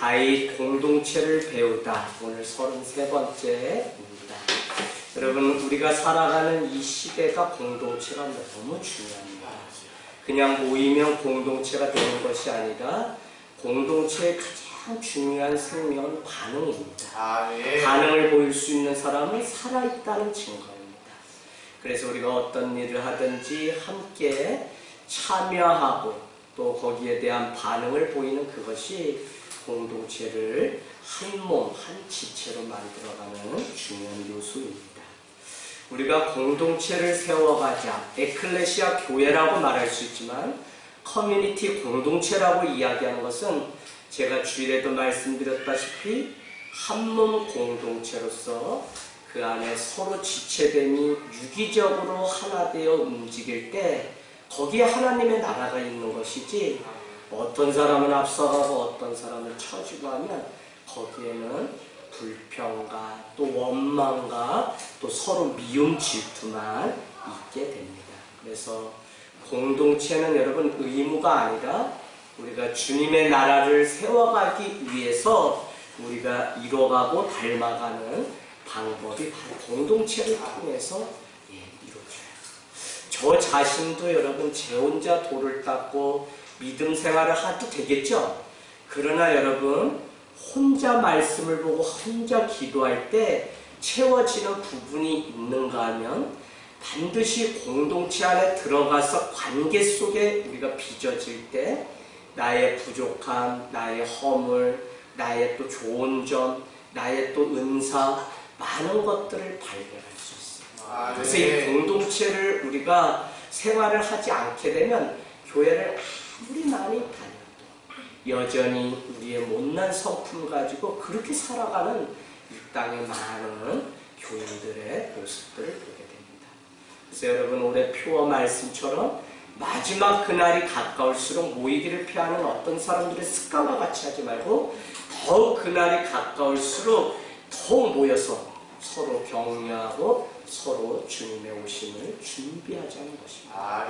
가히 공동체를 배우다. 오늘 33번째입니다. 여러분, 우리가 살아가는 이 시대가 공동체가 너무 중요합니다. 그냥 모이면 공동체가 되는 것이 아니라 공동체의 가장 중요한 생명은 반응입니다. 반응을 보일 수 있는 사람은 살아있다는 증거입니다. 그래서 우리가 어떤 일을 하든지 함께 참여하고 또 거기에 대한 반응을 보이는 그것이 공동체를 한 몸, 한 지체로 만들어가는 중요한 요소입니다. 우리가 공동체를 세워가자, 에클레시아 교회라고 말할 수 있지만 커뮤니티 공동체라고 이야기하는 것은 제가 주일에도 말씀드렸다시피 한 몸 공동체로서 그 안에 서로 지체됨이 유기적으로 하나 되어 움직일 때 거기에 하나님의 나라가 있는 것이지, 어떤 사람은 앞서가고 어떤 사람은 처지고 하면 거기에는 불평과 또 원망과 또 서로 미움 질투만 있게 됩니다. 그래서 공동체는 여러분 의무가 아니라 우리가 주님의 나라를 세워가기 위해서 우리가 이뤄가고 닮아가는 방법이 바로 공동체를 통해서 이루어져요. 저 자신도 여러분 제 혼자 돌을 닦고 믿음 생활을 해도 되겠죠? 그러나 여러분 혼자 말씀을 보고 혼자 기도할 때 채워지는 부분이 있는가 하면 반드시 공동체 안에 들어가서 관계 속에 우리가 빚어질 때 나의 부족함, 나의 허물, 나의 또 좋은 점, 나의 또 은사, 많은 것들을 발견할 수 있어요. 그래서 이 공동체를 우리가 생활을 하지 않게 되면 교회를 아무리 많이 다녀도 여전히 우리의 못난 성품 가지고 그렇게 살아가는 이 땅의 많은 교인들의 모습들을 보게 됩니다. 그래서 여러분 올해 표어 말씀처럼 마지막 그날이 가까울수록 모이기를 피하는 어떤 사람들의 습관과 같이 하지 말고 더욱 그날이 가까울수록 더욱 모여서 서로 격려하고 서로 주님의 오심을 준비하자는 것입니다.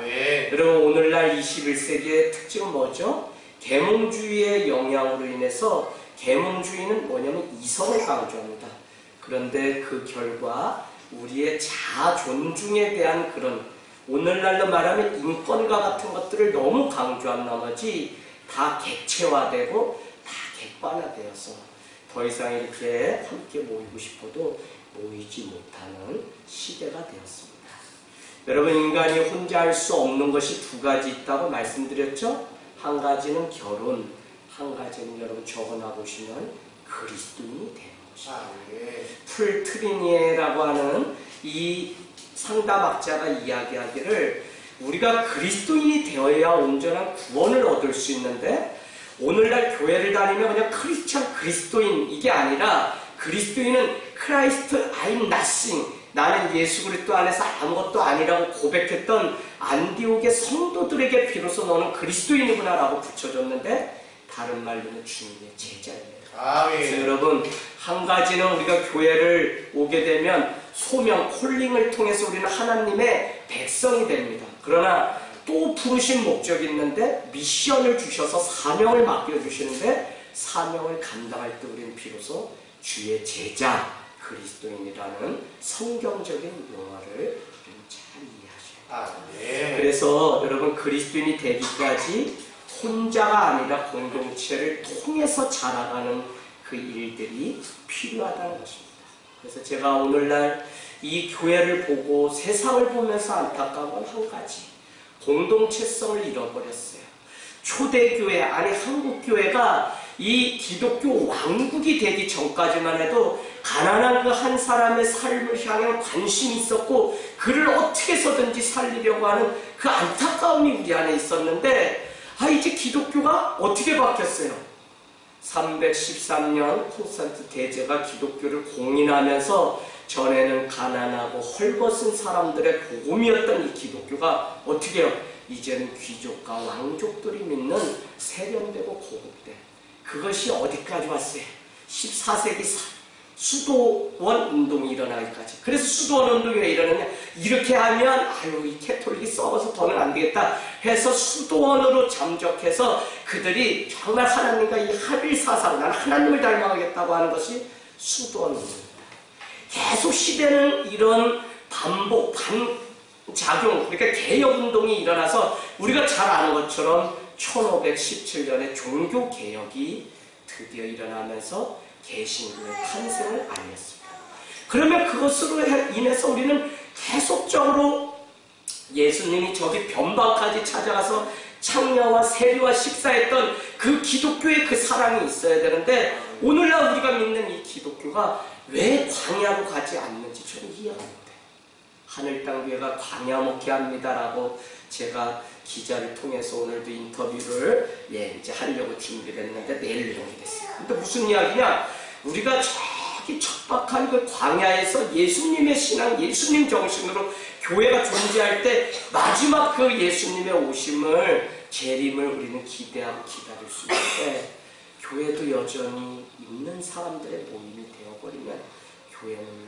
여러분 오늘날 21세기의 특징은 뭐죠? 계몽주의의 영향으로 인해서 계몽주의는 뭐냐면 이성을 강조합니다. 그런데 그 결과 우리의 자아 존중에 대한 그런 오늘날로 말하면 인권과 같은 것들을 너무 강조한 나머지 다 객체화되고 다 객관화되어서 더 이상 이렇게 함께 모이고 싶어도 모이지 못하는 시대가 되었습니다. 여러분 인간이 혼자 할 수 없는 것이 두 가지 있다고 말씀드렸죠? 한 가지는 결혼, 한 가지는 여러분 적어놔 보시면 그리스도인이 되는 것입니다. 풀트리니에라고 하는 이 상담학자가 이야기하기를 우리가 그리스도인이 되어야 온전한 구원을 얻을 수 있는데 오늘날 교회를 다니면 그냥 크리스찬 그리스도인 이게 아니라 그리스도인은 크라이스트 I'm nothing, 나는 예수 그리스도 안에서 아무것도 아니라고 고백했던 안디옥의 성도들에게 비로소 너는 그리스도인이구나 라고 붙여줬는데 다른 말로는 주님의 제자입니다. 그래서 여러분 한 가지는 우리가 교회를 오게 되면 소명, 콜링을 통해서 우리는 하나님의 백성이 됩니다. 그러나 또 부르신 목적이 있는데 미션을 주셔서 사명을 맡겨주시는데 사명을 감당할 때 우리는 비로소 주의 제자 그리스도인이라는 성경적인 용어를 잘 이해하셔야 돼요. 그래서 여러분 그리스도인이 되기까지 혼자가 아니라 공동체를 통해서 자라가는 그 일들이 필요하다는 것입니다. 그래서 제가 오늘날 이 교회를 보고 세상을 보면서 안타까운 건 한 가지, 공동체성을 잃어버렸어요. 초대교회, 아니 한국교회가 이 기독교 왕국이 되기 전까지만 해도 가난한 그 한 사람의 삶을 향해 관심이 있었고 그를 어떻게 해서든지 살리려고 하는 그 안타까움이 우리 안에 있었는데 이제 기독교가 어떻게 바뀌었어요? 313년 콘스탄틴 대제가 기독교를 공인하면서 전에는 가난하고 헐벗은 사람들의 복음이었던 이 기독교가 어떻게 해요? 이제는 귀족과 왕족들이 믿는 세련되고 고급된 그것이 어디까지 왔어요? 14세기 수도원 운동이 일어나기까지. 그래서 수도원 운동이 왜 일어나냐? 이렇게 하면 아유 이 캐톨릭이 썩어서 더는 안 되겠다 해서 수도원으로 잠적해서 그들이 정말 하나님과 이 합일 사상, 나는 하나님을 닮아가겠다고 하는 것이 수도원 운동입니다. 계속 시대는 이런 반복, 반작용, 그러니까 개혁운동이 일어나서 우리가 잘 아는 것처럼 1517년에 종교개혁이 드디어 일어나면서 개신교의 탄생을 알렸습니다. 그러면 그것으로 인해서 우리는 계속적으로 예수님이 저기 변방까지 찾아가서 창녀와 세리와 식사했던 그 기독교의 그 사랑이 있어야 되는데 오늘날 우리가 믿는 이 기독교가 왜 광야로 가지 않는지 저는 이해가 안 돼요. 하늘땅교회가 광야 목회합니다라고 제가 기자를 통해서 오늘도 인터뷰를 이제 하려고 준비를 했는데 내일 연기됐어요. 근데 무슨 이야기냐? 우리가 저기 척박한 그 광야에서 예수님의 신앙, 예수님 정신으로 교회가 존재할 때 마지막 그 예수님의 오심을, 재림을 우리는 기대하고 기다릴 수 있는데 교회도 여전히 있는 사람들의 모임이 되어버리면 교회는요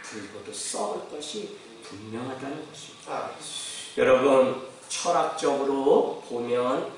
불고도 썩을 것이 분명하다는 것입니다. 여러분 철학적으로 보면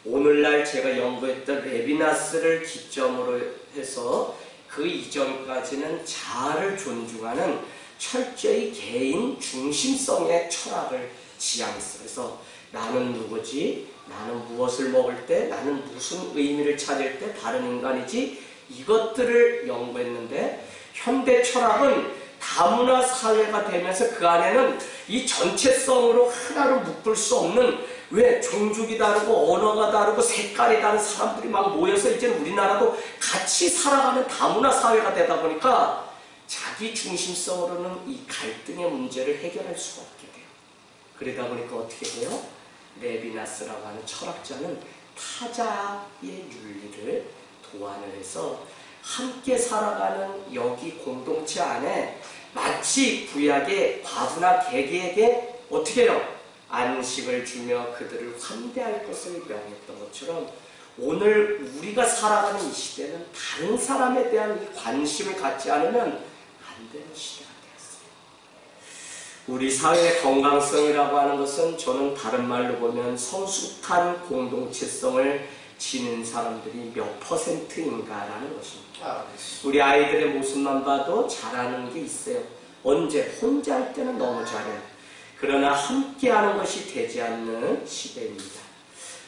오늘날 제가 연구했던 레비나스를 기점으로 해서 그 이전까지는 자아를 존중하는 철저히 개인 중심성의 철학을 지향했어요. 그래서 나는 누구지? 나는 무엇을 먹을 때? 나는 무슨 의미를 찾을 때 바른 인간이지? 이것들을 연구했는데 현대 철학은 다문화 사회가 되면서 그 안에는 이 전체성으로 하나로 묶을 수 없는 왜 종족이 다르고 언어가 다르고 색깔이 다른 사람들이 막 모여서 이제 우리나라도 같이 살아가는 다문화 사회가 되다 보니까 자기 중심성으로는 이 갈등의 문제를 해결할 수가 없게 돼요. 그러다 보니까 어떻게 돼요? 레비나스라고 하는 철학자는 타자의 윤리를 도안을 해서 함께 살아가는 여기 공동체 안에 마치 구약의 과부나 개개에게 어떻게 해요? 안식을 주며 그들을 환대할 것을 명했던 것처럼 오늘 우리가 살아가는 이 시대는 다른 사람에 대한 이 관심을 갖지 않으면 안 되는 시대가 되었어요. 우리 사회의 건강성이라고 하는 것은 저는 다른 말로 보면 성숙한 공동체성을 지닌 사람들이 몇 %인가라는 것입니다. 우리 아이들의 모습만 봐도 잘하는 게 있어요. 언제? 혼자 할 때는 너무 잘해요. 그러나 함께하는 것이 되지 않는 시대입니다.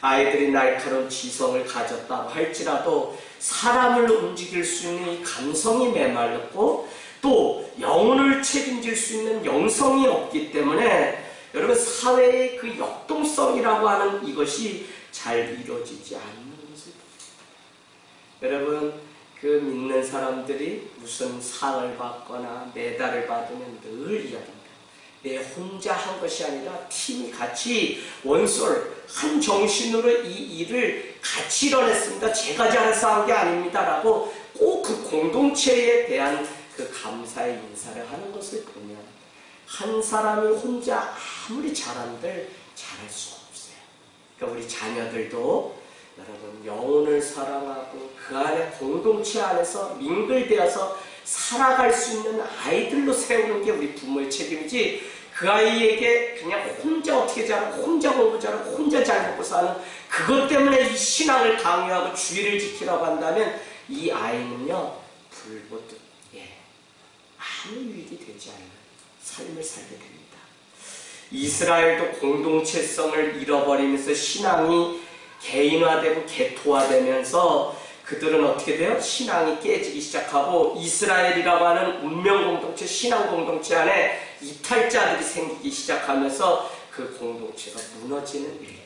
아이들이 날카로운 지성을 가졌다고 할지라도 사람을 움직일 수 있는 이 감성이 메말랐고 또 영혼을 책임질 수 있는 영성이 없기 때문에 여러분 사회의 그 역동성이라고 하는 이것이 잘 이루어지지 않는 것을 보십니다. 여러분 그 믿는 사람들이 무슨 상을 받거나 메달을 받으면 늘 이야기합니다. 내 혼자 한 것이 아니라 팀이 같이 원솔 한 정신으로 이 일을 같이 이뤄냈습니다. 제가 잘해서 한 게 아닙니다. 라고 꼭 그 공동체에 대한 그 감사의 인사를 하는 것을 보면 한 사람이 혼자 아무리 잘한들 잘할 수가 없어요. 그러니까 우리 자녀들도 여러분 영혼을 사랑하고 그 안에 공동체 안에서 민글되어서 살아갈 수 있는 아이들로 세우는 게 우리 부모의 책임이지 그 아이에게 그냥 혼자 어떻게 잘하고 혼자 공부 잘하고 혼자 잘 먹고 사는 그것 때문에 이 신앙을 강요하고 주의를 지키라고 한다면 이 아이는요 불보듯 아무 유익이 되지 않는 삶을 살게 됩니다. 이스라엘도 공동체성을 잃어버리면서 신앙이 개인화되고 개토화되면서 그들은 어떻게 돼요? 신앙이 깨지기 시작하고 이스라엘이라고 하는 운명 공동체, 신앙 공동체 안에 이탈자들이 생기기 시작하면서 그 공동체가 무너지는 일들이.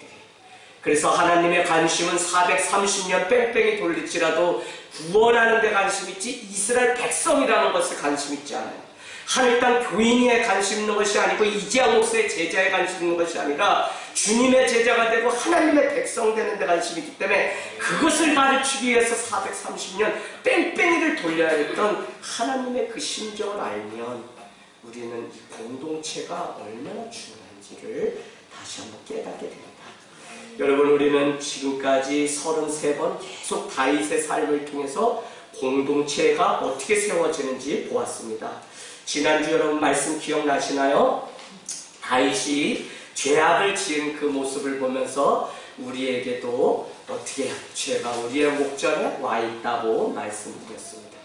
그래서 하나님의 관심은 430년 뺑뺑이 돌릴지라도 구원하는 데 관심 있지 이스라엘 백성이라는 것에 관심 있지 않아요. 하늘 땅 교인의 관심 있는 것이 아니고 이재학 목사의 제자에 관심 있는 것이 아니라 주님의 제자가 되고 하나님의 백성 되는 데 관심이 있기 때문에 그것을 가르치기 위해서 430년 뺑뺑이를 돌려야 했던 하나님의 그 심정을 알면 우리는 이 공동체가 얼마나 중요한지를 다시 한번 깨닫게 됩니다. 여러분 우리는 지금까지 33번 계속 다윗의 삶을 통해서 공동체가 어떻게 세워지는지 보았습니다. 지난주 여러분 말씀 기억나시나요? 다윗이 죄악을 지은 그 모습을 보면서 우리에게도 어떻게 죄가 우리의 목전에 와 있다고 말씀드렸습니다.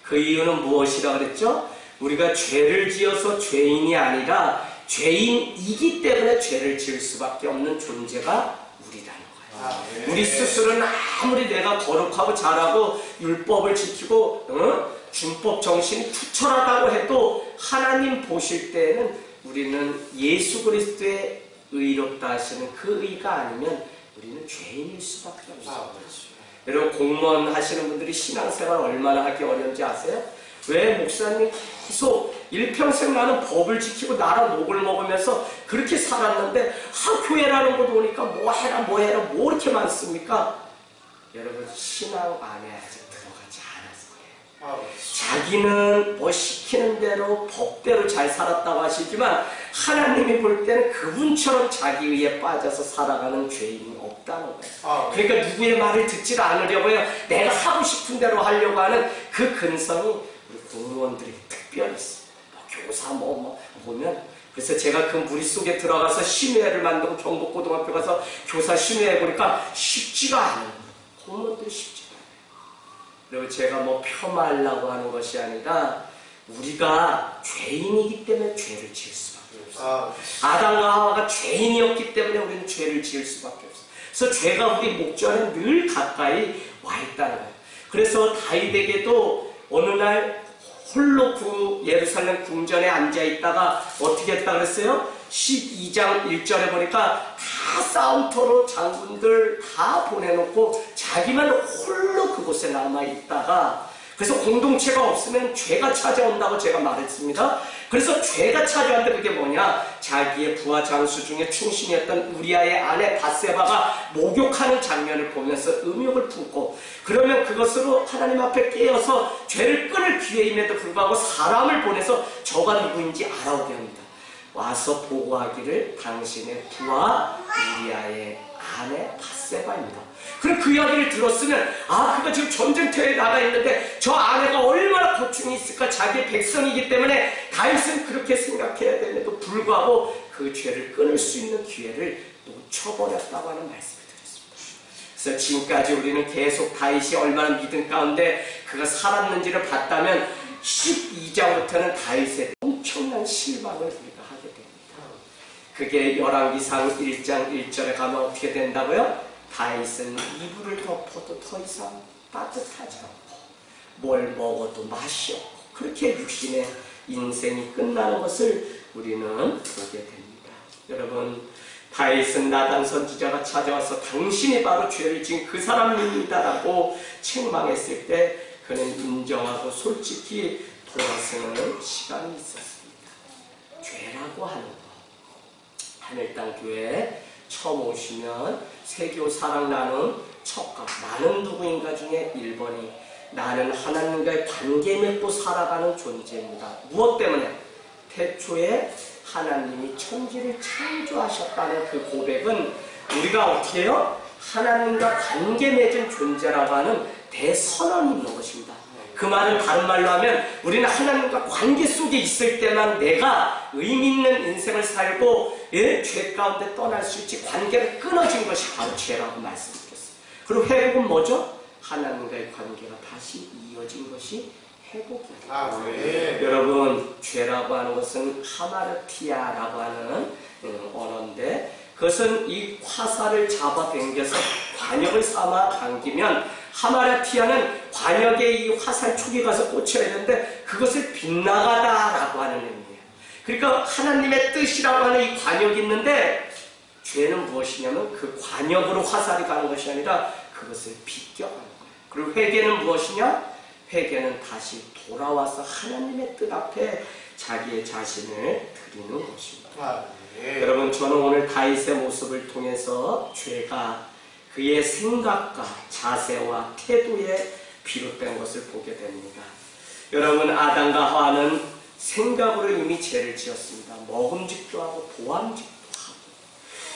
그 이유는 무엇이라 그랬죠? 우리가 죄를 지어서 죄인이 아니라 죄인이기 때문에 죄를 지을 수밖에 없는 존재가 우리라는 거예요. 우리 스스로는 아무리 내가 거룩하고 잘하고 율법을 지키고 준법 정신이 투철하다고 해도 하나님 보실 때에는 우리는 예수 그리스도의 의롭다 하시는 그 의가 아니면 우리는 죄인일 수밖에 없어요. 여러분 공무원 하시는 분들이 신앙생활 얼마나 하기 어려운지 아세요? 왜 목사님 계속 일평생 나는 법을 지키고 나라 목을 먹으면서 그렇게 살았는데 교회라는 곳 오니까 뭐 해라 뭐 이렇게 많습니까? 여러분 신앙 안에 아직 들어가지 않았어요. 자기는 뭐 시키는 대로 법대로 잘 살았다고 하시지만 하나님이 볼 때는 그분처럼 자기 의에 빠져서 살아가는 죄인이 없다는 거예요. 그러니까 누구의 말을 듣지 않으려고요. 내가 하고 싶은 대로 하려고 하는 그 근성이 우리 공무원들이 특별히 있어요. 교사 보면 그래서 제가 그 무리 속에 들어가서 심의회를 만들고 경북고등학교 가서 교사 심의회 보니까 쉽지가 않아요. 공무원들이 쉽지가 않아요. 그리고 제가 폄하하려고 하는 것이 아니라 우리가 죄인이기 때문에 죄를 지을 수밖에 없어요. 아담과 하와가 죄인이었기 때문에 우리는 죄를 지을 수밖에 없어요. 그래서 죄가 우리 목전에 늘 가까이 와 있다는 거예요. 그래서 다윗에게도 어느 날 홀로 그 예루살렘 궁전에 앉아있다가 어떻게 했다 그랬어요? 12장 1절에 보니까 다 싸움터로 장군들 다 보내놓고 자기만 홀로 그곳에 남아있다가 그래서 공동체가 없으면 죄가 찾아온다고 제가 말했습니다. 그래서 죄가 찾아왔는데 그게 뭐냐? 자기의 부하 장수 중에 충신이었던 우리아의 아내 밧세바가 목욕하는 장면을 보면서 음욕을 품고 그러면 그것으로 하나님 앞에 깨어서 죄를 끊을 기회임에도 불구하고 사람을 보내서 저가 누구인지 알아오게 합니다. 와서 보고하기를 당신의 부하 우리아의 아내 밧세바입니다. 그럼 그 이야기를 들었으면 그가 지금 전쟁터에 나가 있는데 저 아내가 얼마나 고충이 있을까. 자기의 백성이기 때문에 다윗은 그렇게 생각해야 됨에도 불구하고 그 죄를 끊을 수 있는 기회를 놓쳐버렸다고 하는 말씀을 드렸습니다. 그래서 지금까지 우리는 계속 다윗이 얼마나 믿음 가운데 그가 살았는지를 봤다면 12장부터는 다윗의 엄청난 실망을 우리가 하게 됩니다. 그게 열왕기상 1장 1절에 가면 어떻게 된다고요? 다윗은 이불을 덮어도 더 이상 따뜻하지 않고 뭘 먹어도 맛이 없고 그렇게 육신의 인생이 끝나는 것을 우리는 보게 됩니다. 여러분 다윗은 나단 선지자가 찾아와서 당신이 바로 죄를 지은 그 사람입니다라고 책망했을 때 그는 인정하고 솔직히 돌아서는 시간이 있었습니다. 죄라고 하는 것 하늘땅교회에 처음 오시면 세교 사랑 나눈 첫과 나는 누구인가 중에 1번이 나는 하나님과의 관계 맺고 살아가는 존재입니다. 무엇 때문에? 태초에 하나님이 천지를 창조하셨다는 그 고백은 우리가 어떻게 해요? 하나님과 관계 맺은 존재라고 하는 대선언이 있는 것입니다. 그 말은 다른 말로 하면 우리는 하나님과 관계 속에 있을 때만 내가 의미 있는 인생을 살고 죄 가운데 떠날 수 있지 관계가 끊어진 것이 바로 죄라고 말씀드렸어요. 그리고 회복은 뭐죠? 하나님과의 관계가 다시 이어진 것이 회복이에요. 네. 여러분 죄라고 하는 것은 하마르티아라고 하는 언어인데 그것은 이 화살을 잡아당겨서 관역을 삼아 당기면 하마르티아는 관역에 이 화살 촉이 가서 꽂혀야 되는데 그것을 빗나가다라고 하는 의미예요. 그러니까 하나님의 뜻이라고 하는 이 관역이 있는데 죄는 무엇이냐면 그 관역으로 화살이 가는 것이 아니라 그것을 비껴가는 거예요. 그리고 회개는 무엇이냐? 회개는 다시 돌아와서 하나님의 뜻 앞에 자기의 자신을 드리는 것입니다. 네. 여러분 저는 오늘 다윗의 모습을 통해서 죄가 그의 생각과 자세와 태도에 비롯된 것을 보게 됩니다. 여러분 아담과 하와는 생각으로 이미 죄를 지었습니다. 먹음직도 하고 보암직도 하고.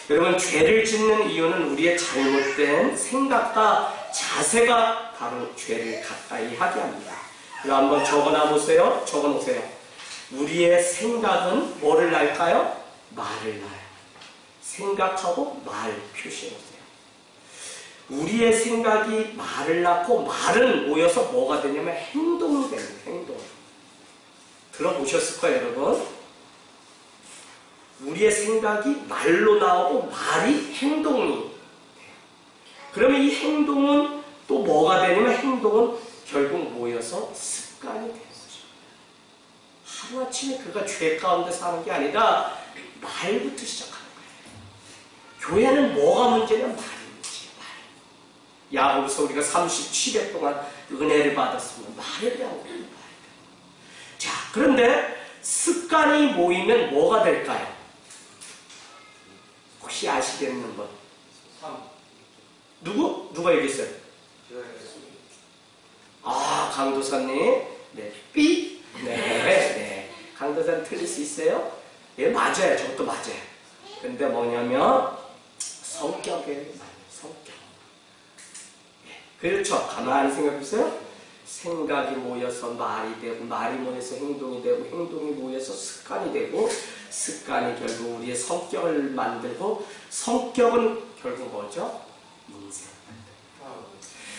여러분 죄를 짓는 이유는 우리의 잘못된 생각과 자세가 바로 죄를 가까이 하게 합니다. 그럼 한번 적어놔 보세요. 적어놓으세요. 우리의 생각은 뭐를 낳을까요? 말을 낳아요. 생각하고 말 표시해보세요. 우리의 생각이 말을 낳고 말은 모여서 뭐가 되냐면 행동이 됩니다. 행동. 들어보셨을 거예요, 여러분. 우리의 생각이 말로 나오고 말이 행동이 돼요. 그러면 이 행동은 또 뭐가 되냐면 행동은 결국 모여서 습관이 되는 거죠. 하루아침에 그가 죄 가운데 사는 게 아니라 말부터 시작하는 거예요. 교회는 뭐가 문제냐? 말이 문제예요. 말. 야고보서 우리가 37회 동안 은혜를 받았으면 말을 배우는 거예요. 자, 그런데 습관이 모이면 뭐가 될까요? 혹시 아시겠는 분? 누구? 누가 얘기했어요? 아, 강도사님. 네. 삐? 네. 네. 강도사님 틀릴 수 있어요? 예, 맞아요. 저것도 맞아요. 근데 뭐냐면, 성격이에요. 성격. 예. 그렇죠. 가만히 생각해보세요. 생각이 모여서 말이 되고, 말이 모여서 행동이 되고, 행동이 모여서 습관이 되고, 습관이 결국 우리의 성격을 만들고, 성격은 결국 뭐죠? 인생.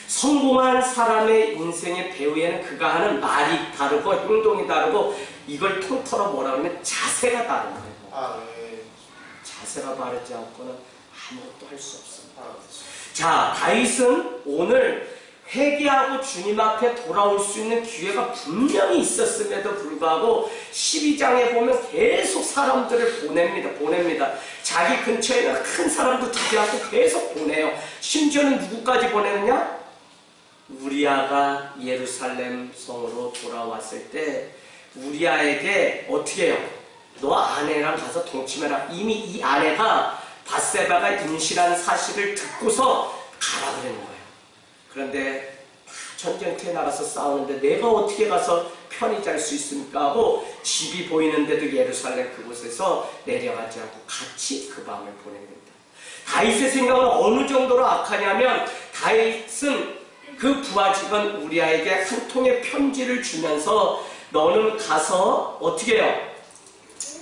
성공한 사람의 인생의 배후에는 그가 하는 말이 다르고 행동이 다르고 이걸 통틀어 뭐라 하면 자세가 다른 거예요. 네. 자세가 다르지 않고는 아무것도 할 수 없습니다. 자, 다윗은 오늘 회개하고 주님 앞에 돌아올 수 있는 기회가 분명히 있었음에도 불구하고 12장에 보면 계속 사람들을 보냅니다. 자기 근처에 있는 큰 사람도 두지 않고 계속 보내요. 심지어는 누구까지 보내느냐? 우리아가 예루살렘 성으로 돌아왔을 때 우리아에게 어떻게 해요? 너 아내랑 가서 동침해라. 이미 이 아내가 밧세바가 임신한 사실을 듣고서 가라 그러는 거예요. 그런데 전쟁터에 나가서 싸우는데 내가 어떻게 가서 편히 잘 수 있습니까? 하고 집이 보이는데도 예루살렘 그곳에서 내려가지 않고 같이 그 밤을 보내게 됩니다. 다윗의 생각은 어느 정도로 악하냐면 다윗은 그 부하직은 우리아에게 한 통의 편지를 주면서 너는 가서 어떻게 해요?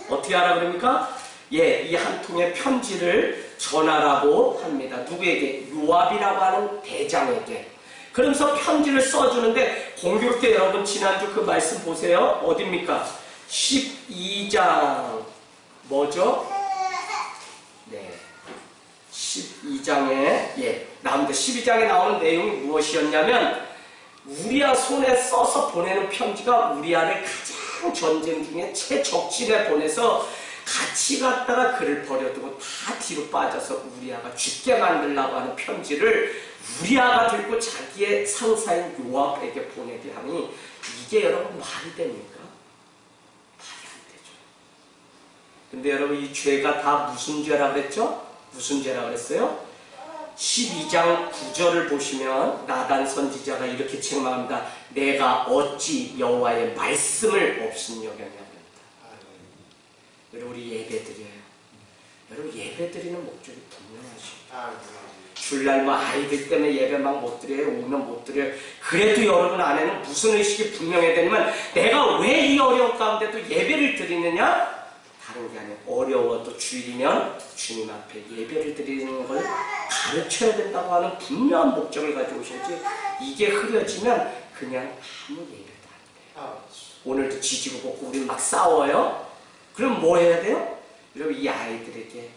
어떻게 하라 그럽니까? 예, 이 한 통의 편지를 전하라고 합니다. 누구에게? 요압이라고 하는 대장에게. 그러면서 편지를 써주는데 공교롭게 여러분 지난주 그 말씀 보세요. 어딥니까? 12장 뭐죠? 네, 12장에 나옵니다. 12장에 나오는 내용이 무엇이었냐면 우리아 손에 써서 보내는 편지가 우리아를 가장 전쟁 중에 최적진에 보내서 같이 갔다가 그를 버려두고 다 뒤로 빠져서 우리아가 죽게 만들려고 하는 편지를 우리아가 들고 자기의 상사인 요압에게 보내게 하니 이게 여러분 말이 됩니까? 말이 안 되죠. 근데 여러분 이 죄가 다 무슨 죄라 그랬죠? 무슨 죄라 그랬어요? 12장 9절을 보시면 나단 선지자가 이렇게 책망합니다. 내가 어찌 여호와의 말씀을 없인 여겼냐. 여러분 우리 예배드려요. 여러분 예배드리는 목적이 분명하죠. 주일날 뭐 아이들 때문에 예배 막 못 드려요. 오면 못 드려요. 그래도 여러분 안에는 무슨 의식이 분명해야 되냐면 내가 왜 이 어려운 가운데도 예배를 드리느냐? 다른 게 아니라 어려워도 주일이면 주님 앞에 예배를 드리는 걸 가르쳐야 된다고 하는 분명한 목적을 가지고 오셔야지 이게 흐려지면 그냥 아무 예배도 안 돼요. 오늘도 지지고 볶고 우리 막 싸워요. 그럼 뭐 해야 돼요? 여러분 이 아이들에게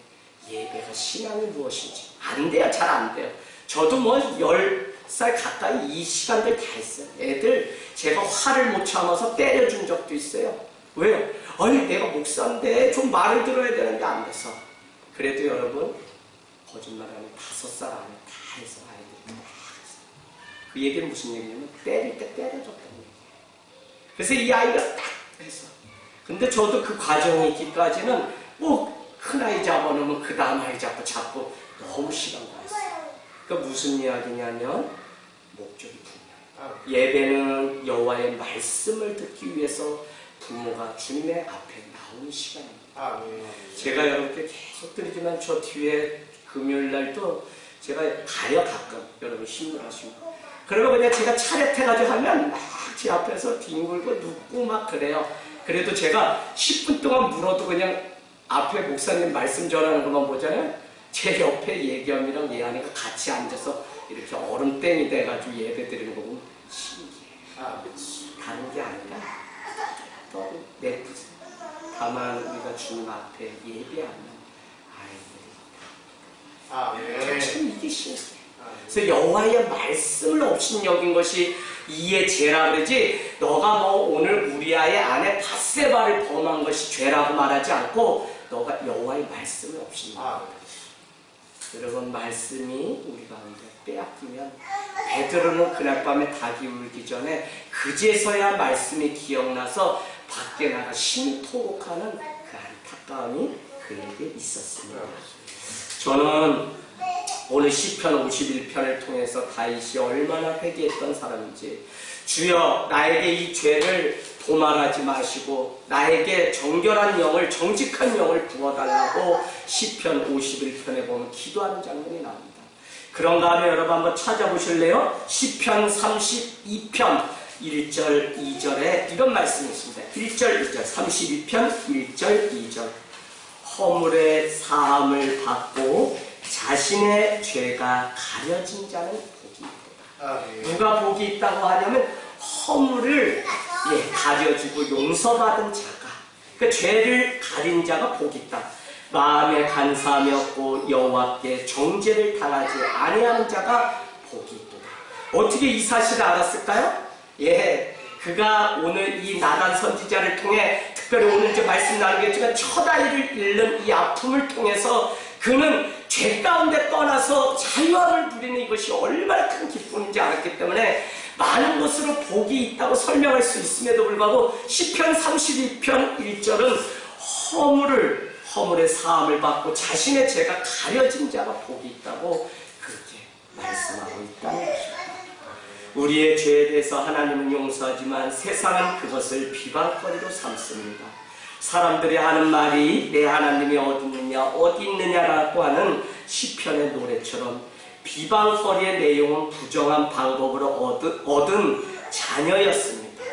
예배가 신앙이 무엇인지 안 돼요. 잘 안 돼요. 저도 뭐 10살 가까이 이 시간들 다 했어요. 애들 제가 화를 못 참아서 때려준 적도 있어요. 왜요? 아니 내가 목사인데 좀 말을 들어야 되는데 안 돼서. 그래도 여러분 거짓말 안에 5살 안에 다 해서 아이들이 다 했어요. 그 얘기는 무슨 얘기냐면 때릴 때 때려줬다는 얘기예요. 그래서 이 아이가 딱 해서 근데 저도 그 과정이 있기까지는 뭐 큰 아이 잡아놓으면 그 다음 아이 잡고 너무 시간 가했어요. 그러니까 무슨 이야기냐면 목적이 분명해요. 예배는 여호와의 말씀을 듣기 위해서 부모가 주님의 앞에 나오는 시간입니다. 제가 여러분께 계속 드리지만 저 뒤에 금요일 날도 제가 가요 가끔 여러분 힘들어하시고 그러면 그냥 제가 차렷해가지고 하면 막 제 앞에서 뒹굴고 눕고 막 그래요. 그래도 제가 10분 동안 물어도 그냥 앞에 목사님 말씀 전하는 것만 보잖아요. 제 옆에 예겸이랑 예안이가 같이 앉아서 이렇게 얼음땡이 돼가지고 예배 드리는 거 보면 신기해요. 다른 게 아니라 또 내쁘세요. 다만 우리가 주님 앞에 예배하는 아이들이 참 이게 신기해요. 그래서 여호와의 말씀을 업신여긴 것이 이의 죄라 그러지, 너가 뭐 오늘 우리아의 아내 밧세바를 범한 것이 죄라고 말하지 않고 너가 여호와의 말씀을 업신여긴 거예요. 여러분, 말씀이 우리 가운데 빼앗기면 베드로는 그날 밤에 닭이 울기 전에 그제서야 말씀이 기억나서 밖에 나가 심토록하는 그 안타까움이 그에게 있었습니다. 저는 오늘 시편 51편을 통해서 다윗이 얼마나 회개했던 사람인지, 주여 나에게 이 죄를 도말하지 마시고 나에게 정결한 영을, 정직한 영을 부어달라고 시편 51편에 보면 기도하는 장면이 나옵니다. 그런가 하면 여러분 한번 찾아보실래요? 시편 32편 1절 2절에 이런 말씀이 있습니다. 1절 2절 32편 1절 2절 허물의 사함을 받고 자신의 죄가 가려진 자는 복이 있다. 누가 복이 있다고 하냐면 허물을 가려지고 용서받은 자가, 그 죄를 가린 자가 복이 있다. 마음에 간사함이 없고 여호와께 정죄를 당하지 아니하는 자가 복이 있다. 어떻게 이 사실을 알았을까요? 그가 오늘 이 나단 선지자를 통해, 특별히 오늘 이제 말씀 나누겠지만 첫 아이를 잃는 이 아픔을 통해서 그는 죄 가운데 떠나서 자유함을 누리는 이것이 얼마나 큰 기쁨인지 알았기 때문에 많은 것으로 복이 있다고 설명할 수 있음에도 불구하고 시편 32편 1절은 허물의 사함을 받고 자신의 죄가 가려진 자가 복이 있다고 그렇게 말씀하고 있다는 것입니다. 우리의 죄에 대해서 하나님은 용서하지만 세상은 그것을 비방거리로 삼습니다. 사람들이 하는 말이 내 하나님이 어디 있느냐 어디 있느냐라고 하는 시편의 노래처럼 비방거리의 내용은 부정한 방법으로 얻은 자녀였습니다.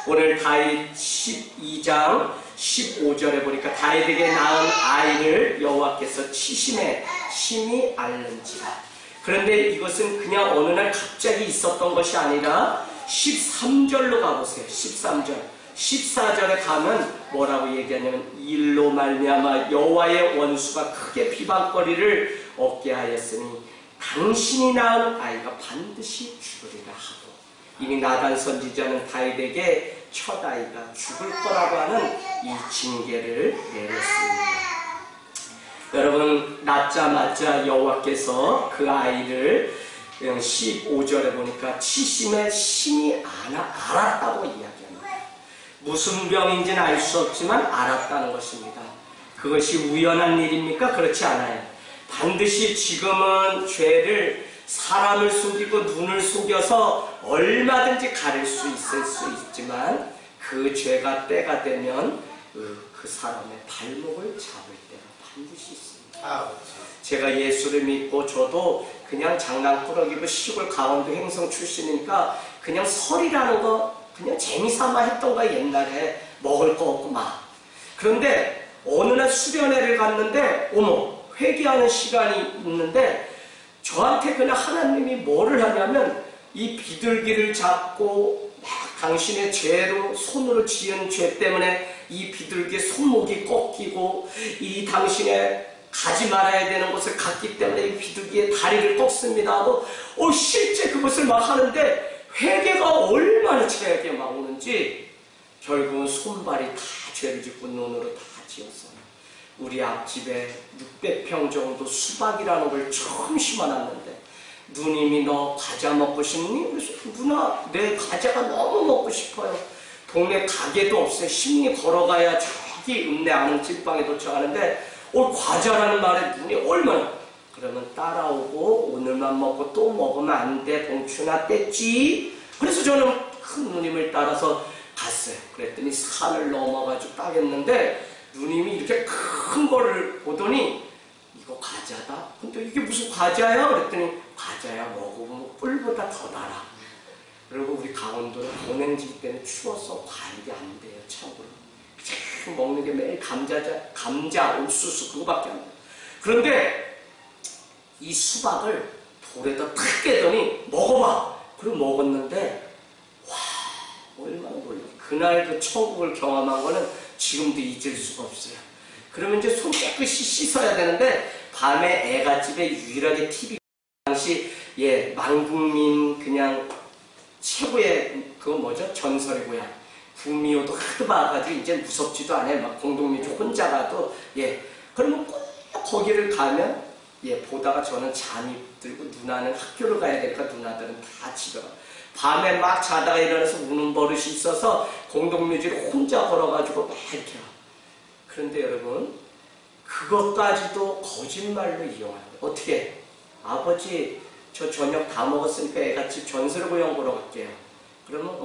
오늘 다윗 12장 15절에 보니까 다윗에게 낳은 아이를 여호와께서 치심에 심히 앓는지라. 그런데 이것은 그냥 어느 날 갑자기 있었던 것이 아니라 13절로 가보세요. 13절 14절에 가면 뭐라고 얘기하냐면 일로 말미암아 여호와의 원수가 크게 비방거리를 얻게 하였으니 당신이 낳은 아이가 반드시 죽으리라 하고, 이미 나단 선지자는 다윗에게 첫 아이가 죽을 거라고 하는 이 징계를 내렸습니다. 여러분, 낳자마자 여호와께서 그 아이를 15절에 보니까 치심에 심히 알았다고 이야기합니다. 무슨 병인지는 알 수 없지만 알았다는 것입니다. 그것이 우연한 일입니까? 그렇지 않아요. 반드시 지금은 죄를 사람을 속이고 눈을 속여서 얼마든지 가릴 수 있을 수 있지만 그 죄가 때가 되면 그 사람의 발목을 잡을 때가 반드시 있습니다. 제가 예수를 믿고 저도 그냥 장난꾸러기고 시골 강원도 행성 출신이니까 그냥 설이라는 거 그냥 재미삼아 했던 거야. 옛날에 먹을 거 없고 막. 그런데 어느 날 수련회를 갔는데 회개하는 시간이 있는데 저한테 그냥 하나님이 뭐를 하냐면 이 비둘기를 잡고 막 당신의 죄로 손으로 지은 죄 때문에 이 비둘기의 손목이 꺾이고 이 당신의 가지 말아야 되는 곳을 갔기 때문에 이 비둘기의 다리를 꺾습니다 하고 실제 그것을 막 하는데 회개가 얼마나 죄에게 막 오는지 결국은 손발이 다 죄를 짓고 눈으로 다 지었어요. 우리 앞집에 600평 정도 수박이라는 걸 처음 심어놨는데 누님이 너 과자 먹고 싶니? 그래서 누나 내 과자가 너무 먹고 싶어요. 동네 가게도 없어요. 10리 걸어가야 저기 읍내 아는 찐빵에 도착하는데 과자라는 말에 눈이 얼마나, 그러면 따라오고 오늘만 먹고 또 먹으면 안 돼 봉춘아 뗐지? 그래서 저는 큰 누님을 따라서 갔어요. 그랬더니 산을 넘어가지고 따겠는데 누님이 이렇게 큰 거를 보더니 이거 과자다? 근데 이게 무슨 과자야? 그랬더니 과자야 먹어보면 꿀보다 더 달아. 그리고 우리 강원도는 고냉지 때문에 추워서 과일이 안 돼요. 참고로 먹는 게 매일 감자, 옥수수 그거밖에 안 돼요. 그런데 이 수박을 돌에다 탁 깨더니 먹어봐. 그리고 먹었는데 와, 얼마나 놀라. 그날 그 천국을 경험한 거는 지금도 잊을 수가 없어요. 그러면 이제 손 깨끗이 씻어야 되는데 밤에 애갓집에 유일하게 TV 당시 만국민 그냥 최고의 그거 뭐죠? 전설이고요. 구미호도 하도 봐가지고 이제 무섭지도 않아요. 막 공동묘지 혼자 가도 그러면 꼭 거기를 가면 보다가 저는 잠이 들고 누나는 학교를 가야 되니까 누나들은 다 집에 가. 밤에 막 자다가 일어나서 우는 버릇이 있어서 공동묘지를 혼자 걸어가지고 막 이렇게 와. 그런데 여러분 그것까지도 거짓말로 이용합니다. 어떻게? 아버지 저 저녁 다 먹었으니까 애같이 전설구경 보러 갈게요. 그러면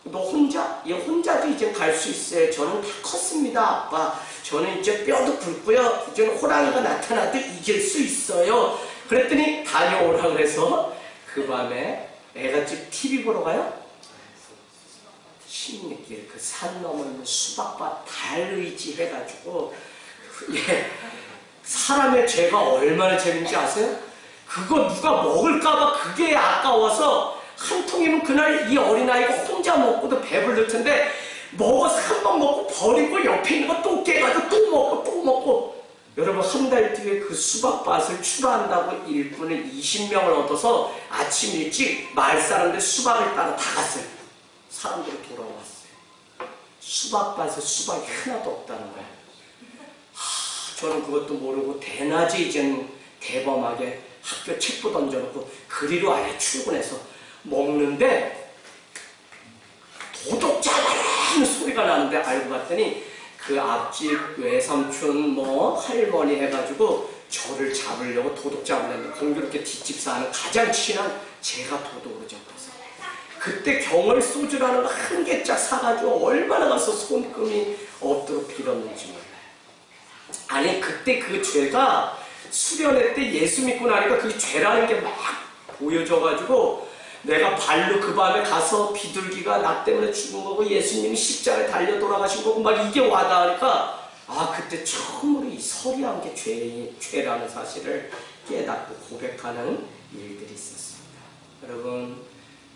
너 혼자? 혼자도 이제 갈 수 있어요. 저는 다 컸습니다. 아빠. 저는 이제 뼈도 굵고요. 이제 호랑이가 나타나도 이길 수 있어요. 그랬더니 다녀오라 그래서 그 밤에 애갓집 TV 보러 가요? 16길 그 산 넘은 수박밭 달의지 해가지고 사람의 죄가 얼마나 재밌는지 아세요? 그거 누가 먹을까봐 그게 아까워서 한 통이면 그날 이 어린아이가 혼자 먹고도 배불릴 텐데 먹어서 한 번 먹고 버리고 옆에 있는 거 또 깨가지고 또 먹고 또 먹고. 여러분 한 달 뒤에 그 수박밭을 출하한다고 일꾼을 20명을 얻어서 아침 일찍 마을 사람들 수박을 따라 다 갔어요. 사람들이 돌아왔어요. 수박밭에 수박이 하나도 없다는 거예요. 저는 그것도 모르고 대낮에 이제는 대범하게 학교 책도 던져놓고 그리로 아예 출근해서 먹는데 도둑잡아라는 소리가 나는데 알고 봤더니 그 앞집 외삼촌 할머니 해가지고 저를 잡으려고 도둑 잡으려는데 공교롭게 뒷집 사는 가장 친한 제가 도둑으로 잡혀서 그때 경월 소주라는 거 한 개짝 사가지고 얼마나 가서 손금이 없도록 빌었는지 몰라요. 아니 그때 그 죄가 수련회 때 예수 믿고 나니까 그게 죄라는 게 막 보여져가지고 내가 발로 그 밤에 가서 비둘기가 나 때문에 죽은 거고 예수님이 십자가에 달려 돌아가신 거고 막 이게 와닿으니까 그때 처음으로 이 서리한 게 죄라는 사실을 깨닫고 고백하는 일들이 있었습니다. 여러분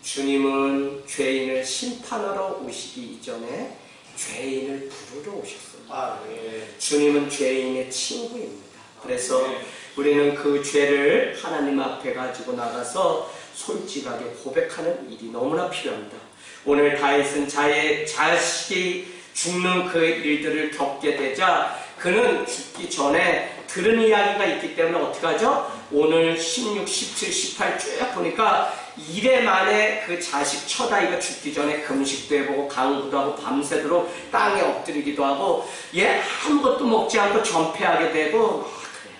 주님은 죄인을 심판하러 오시기 이전에 죄인을 부르러 오셨습니다. 주님은 죄인의 친구입니다. 그래서 우리는 그 죄를 하나님 앞에 가지고 나가서 솔직하게 고백하는 일이 너무나 필요합니다. 오늘 다윗은 자식이 죽는 그 일들을 겪게 되자 그는 죽기 전에 들은 이야기가 있기 때문에 어떻게 하죠? 오늘 16, 17, 18 쭉 보니까 이래 만에 그 자식 처다이가 죽기 전에 금식도 해보고 강구도 하고 밤새도록 땅에 엎드리기도 하고 아무것도 먹지 않고 전폐하게 되고 그래요.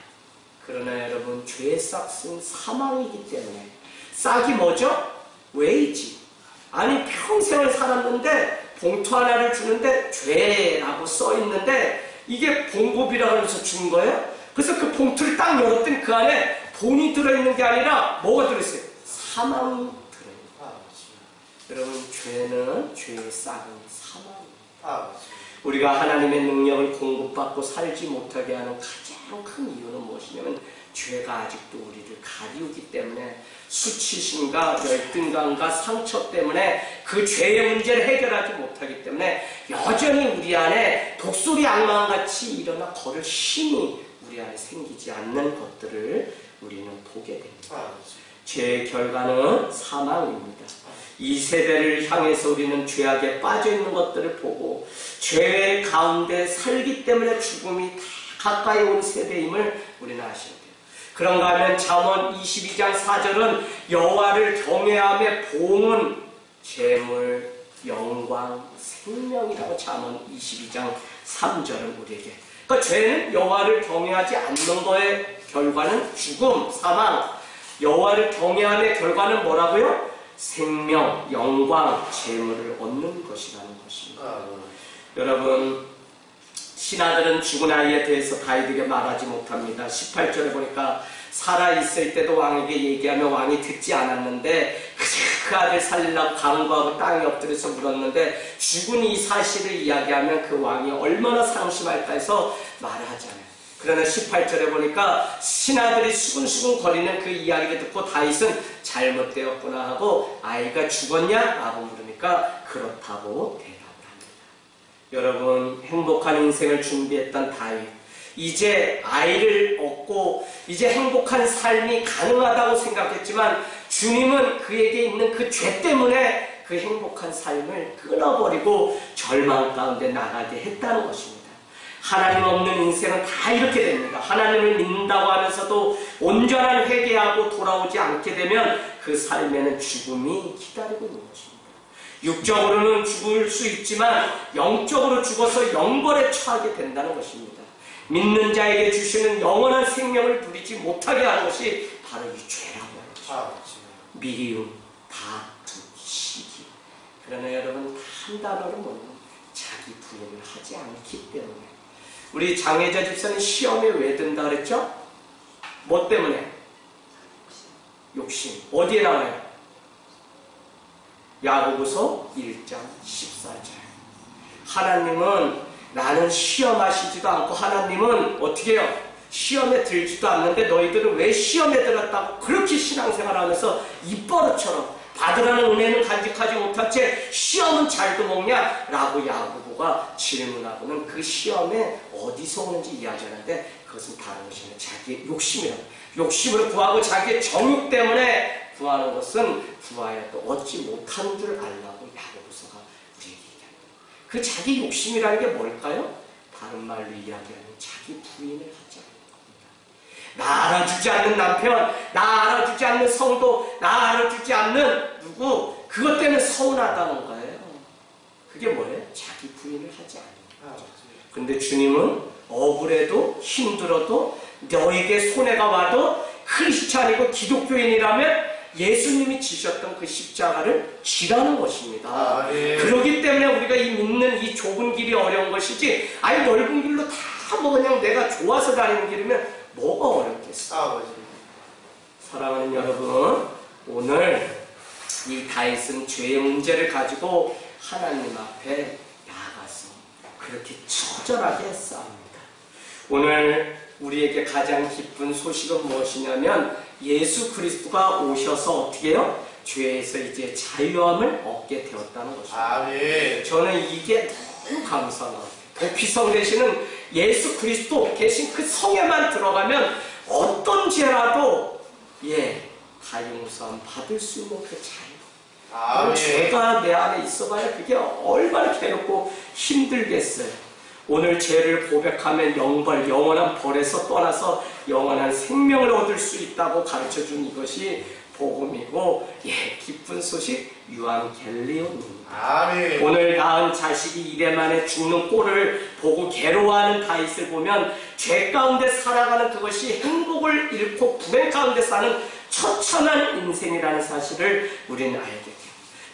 그러나 여러분 죄의 싹은 사망이기 때문에 싹이 뭐죠? 웨이지. 아니 평생을 살았는데 봉투 하나를 주는데 죄라고 써있는데 이게 봉급이라고 해서 준 거예요? 그래서 그 봉투를 딱 열었더니 그 안에 돈이 들어있는 게 아니라 뭐가 들어있어요? 사망이 들어있어요. 여러분 죄는 죄의 싹은 사망입니다. 우리가 하나님의 능력을 공급받고 살지 못하게 하는 가장 큰 이유는 무엇이냐면 죄가 아직도 우리를 가리우기 때문에 수치심과 열등감과 상처 때문에 그 죄의 문제를 해결하지 못하기 때문에 여전히 우리 안에 독수리 악마같이 일어나 걸을 힘이 우리 안에 생기지 않는 것들을 우리는 보게 됩니다. 죄의 결과는 사망입니다. 이 세대를 향해서 우리는 죄악에 빠져있는 것들을 보고 죄의 가운데 살기 때문에 죽음이 다 가까이 온 세대임을 우리는 아셔야 돼요. 그런가 하면 잠언 22장 4절은 여호와를 경외함의 보응은 재물, 영광, 생명이라고 잠언 22장 3절은 우리에게. 그러니까 죄는 여호와를 경외하지 않는 거의 결과는 죽음, 사망. 여호와를 경외함의 결과는 뭐라고요? 생명, 영광, 재물을 얻는 것이라는 것입니다. 여러분 신하들은 죽은 아이에 대해서 다윗에게 말하지 못합니다. 18절에 보니까 살아있을 때도 왕에게 얘기하면 왕이 듣지 않았는데 그 아들 살리려고 강구하고 땅에 엎드려서 물었는데 죽은 이 사실을 이야기하면 그 왕이 얼마나 상심할까 해서 말을 하지 않아요. 그러나 18절에 보니까 신하들이 수근수근 거리는 그 이야기를 듣고 다윗은 잘못되었구나 하고 아이가 죽었냐? 라고 물으니까 그렇다고 대답을 합니다. 여러분, 행복한 인생을 준비했던 다윗, 이제 아이를 얻고 이제 행복한 삶이 가능하다고 생각했지만 주님은 그에게 있는 그 죄 때문에 그 행복한 삶을 끊어버리고 절망 가운데 나가게 했다는 것입니다. 하나님 없는 인생은 다 이렇게 됩니다. 하나님을 믿는다고 하면서도 온전한 회개하고 돌아오지 않게 되면 그 삶에는 죽음이 기다리고 있는 것입니다. 육적으로는 죽을 수 있지만 영적으로 죽어서 영벌에 처하게 된다는 것입니다. 믿는 자에게 주시는 영원한 생명을 누리지 못하게 하는 것이 바로 이 죄라고 하죠. 미움, 다툼, 시기. 그러나 여러분, 한 단어로 보면 자기 부인을 하지 않기 때문에. 우리 장혜자 집사는 시험에 왜 든다 그랬죠? 뭐 때문에? 욕심. 어디에 나와요? 야고보서 1장 14절. 하나님은 나는 시험하시지도 않고 하나님은 어떻게 해요? 시험에 들지도 않는데 너희들은 왜 시험에 들었다고 그렇게 신앙생활하면서 입버릇처럼 받으라는 은혜는 간직하지 못한 채 시험은 잘도 먹냐? 라고 야고보가 질문하고는 그 시험에 어디서 오는지 이야기하는데 그것은 다른 것이 아니라 자기의 욕심이라고. 욕심을 구하고 자기의 정욕 때문에 구하는 것은 구하여도 얻지 못하는 줄 알라고 야고보서가 우리에게 얘기합니다. 그 자기 욕심이라는 게 뭘까요? 다른 말로 이야기하면 자기 부인을 하지 않는 겁니다. 나 알아주지 않는 남편, 나 알아주지 않는 성도, 나 알아주지 않는 누구, 그것 때문에 서운하다는 거예요. 그게 뭐예요? 자기 부인을 하지 않는 거죠. 근데 주님은 억울해도 힘들어도 너에게 손해가 와도 크리스찬이고 기독교인이라면 예수님이 지셨던 그 십자가를 지라는 것입니다. 그렇기 때문에 우리가 이 믿는 이 좁은 길이 어려운 것이지, 아니 넓은 길로 다 뭐 그냥 내가 좋아서 다니는 길이면 뭐가 어렵겠어. 사랑하는 여러분, 오늘 이 다윗은 죄의 문제를 가지고 하나님 앞에 나아가서 그렇게 처절하게 싸웁니다. 오늘 우리에게 가장 기쁜 소식은 무엇이냐면 예수 그리스도가 오셔서 어떻게 해요? 죄에서 이제 자유함을 얻게 되었다는 것입니다. 저는 이게 너무 감사한 것 같아요. 도피성 되시는 예수 그리스도 계신 그 성에만 들어가면 어떤 죄라도 다 용서함 받을 수 있는 그 자유. 죄가 내 안에 있어봐야 그게 얼마나 괴롭고 힘들겠어요. 오늘 죄를 고백하면 영벌, 영원한 벌에서 떠나서 영원한 생명을 얻을 수 있다고 가르쳐준 이것이 복음이고, 기쁜 소식 유앙겔리온입니다. 오늘 낳은 자식이 2대 만에 죽는 꼴을 보고 괴로워하는 다윗을 보면 죄 가운데 살아가는 그것이 행복을 잃고 불행 가운데 사는 처참한 인생이라는 사실을 우리는 알게 됩니다.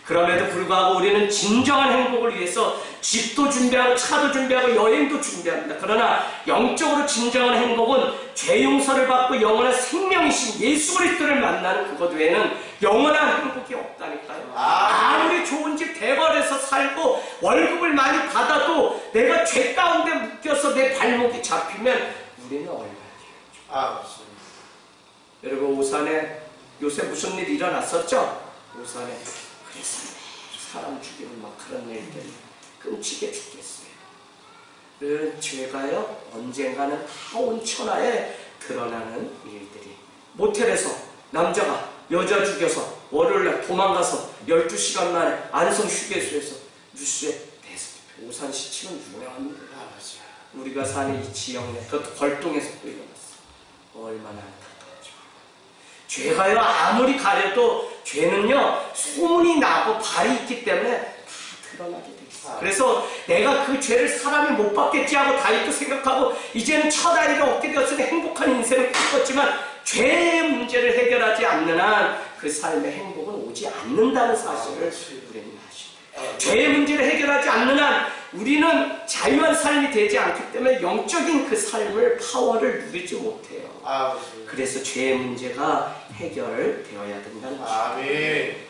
그럼에도 불구하고 우리는 진정한 행복을 위해서 집도 준비하고 차도 준비하고 여행도 준비합니다. 그러나 영적으로 진정한 행복은 죄 용서를 받고 영원한 생명이신 예수 그리스도를 만나는 그것 외에는 영원한 행복이 없다니까요. 아무리 좋은 집 대궐에서 살고 월급을 많이 받아도 내가 죄 가운데 묶여서 내 발목이 잡히면 우리는 얼마나 되겠죠. 여러분, 오산에 요새 무슨 일 일어났었죠? 오산에. 그래서 사람 죽이는 막 그런 일들이 끔찍해 죽겠어요. 그 죄가요, 언젠가는 다 온 천하에 드러나는 일들이. 모텔에서 남자가 여자 죽여서 월요일날 도망가서 12시간 만에 안성 휴게소에서 뉴스에 대서 오산 시치면 유명합니다. 우리가 사는 이 지역 내, 그것도 걸동에서 또 일어났어. 얼마나 안타깝죠. 죄가요, 아무리 가려도 죄는요, 소문이 나고 발이 있기 때문에 다 드러나게 돼 있어요. 그래서 내가 그 죄를 사람이 못 받겠지 하고 다윗도 생각하고 이제는 첫 아이를 얻게 되었으니 행복한 인생을 꾸었지만 죄의 문제를 해결하지 않는 한 그 삶의 행복은 오지 않는다는 사실을 우리는 아십니다. 죄의 문제를 해결하지 않는 한 우리는 자유한 삶이 되지 않기 때문에 영적인 그 삶을 파워를 누리지 못해요. 그래서 죄의 문제가 해결되어야 된다는 것입니다.